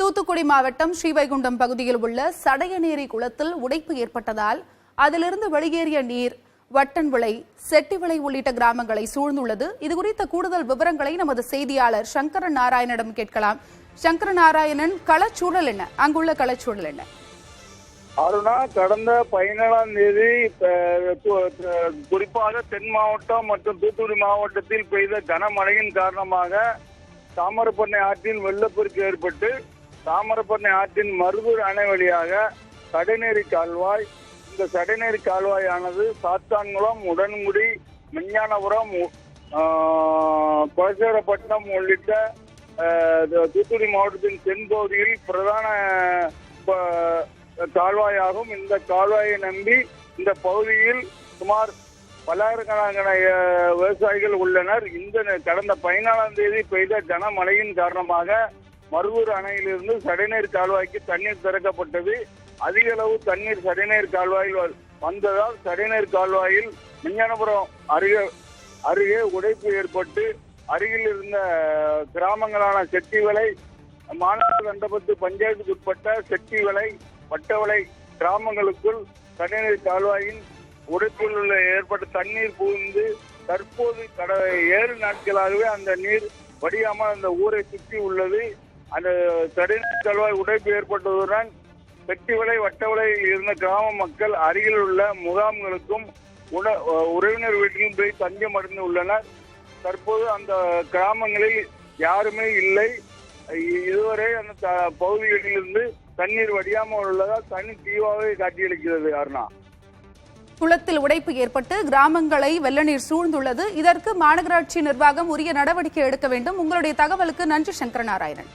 தூத்துக்குடி மாவட்டம் ஸ்ரீவைகுண்டம் பகுதியில் உள்ள சடையநேரி குளத்தில் உடைப்பு ஏற்பட்டதால் அதிலிருந்து வெளியேறிய நீர் வட்டன்விளை, செட்டிவிளை உள்ளிட்ட கிராமங்களை சூழ்ந்துள்ளது. இதுகுறித்த கூடுதல் விவரங்களை நமது செய்தியாளர் சங்கர நாராயணனிடம் கேட்கலாம். சங்கர நாராயணன், களச்சூழல் என்ன? அங்குள்ள களச்சூழல் என்ன? அருணா, கடந்த 17ஆம் தேதி குறிப்பாக தென் மாவட்டம் மற்றும் தூத்துக்குடி மாவட்டத்தில் பெய்த கனமழையின் காரணமாக தாமிரபரணி ஆற்றின் வெள்ளப்பெருக்கு ஏற்பட்டு தாமிரபரணி ஆற்றின் மருதூர் அணை வழியாக சடைநேரி கால்வாய், இந்த சடைநேரி கால்வாயானது சாத்தான்குளம், உடன்குடி, விஞ்ஞானபுரம், குலசேகரப்பட்டினம் உள்ளிட்ட தூத்துக்குடி மாவட்டத்தின் தென்பகுதியில் பிரதான கால்வாயாகும். இந்த கால்வாயை நம்பி இந்த பகுதியில் சுமார் பல்லாயிரக்கணக்கான விவசாயிகள் உள்ளனர். இந்த கடந்த 14ஆம் தேதி பெய்த கனமழையின் காரணமாக மருதூர் அணையிலிருந்து சடைநேர் கால்வாய்க்கு தண்ணீர் திறக்கப்பட்டது. அதிக அளவு தண்ணீர் சடைநேர் கால்வாயில் வந்ததால் சடைநேர் கால்வாயில் விஞ்ஞானபுரம் அருகே உடைப்பு ஏற்பட்டு அருகில் இருந்த கிராமங்களான செட்டிவிளை, மாநகர கண்டபத்து பஞ்சாயத்துக்கு உட்பட்ட செட்டிவிளை, வட்டவிளை கிராமங்களுக்குள் சடைநேர் கால்வாயின் உடைப்பில் ஏற்பட்ட தண்ணீர் புகுந்து தற்போது 7 நாட்களாகவே அந்த நீர் வடியாமல் அந்த ஊரை சுற்றி உள்ளது. அந்த சடைநேர் கால்வாய் உடைப்பு ஏற்பட்டதுடன் செட்டிவிளை, வட்டவிளையில் இருந்த கிராம மக்கள் அருகில் உள்ள முகாம்களுக்கும் உறவினர் வீட்டிலும் போய் தஞ்சம் அடைந்து உள்ளனர். தற்போது அந்த கிராமங்களில் யாருமே இல்லை. இதுவரை அந்த பகுதிகளிலிருந்து தண்ணீர் வடியாமல் உள்ளதால் தண்ணி தீவாகவே காட்சியளிக்கிறது. அருணா, குளத்தில் உடைப்பு ஏற்பட்டு கிராமங்களை வெள்ள நீர் சூழ்ந்துள்ளது. இதற்கு மாநகராட்சி நிர்வாகம் உரிய நடவடிக்கை எடுக்க வேண்டும். உங்களுடைய தகவலுக்கு நன்றி சங்கர நாராயணன்.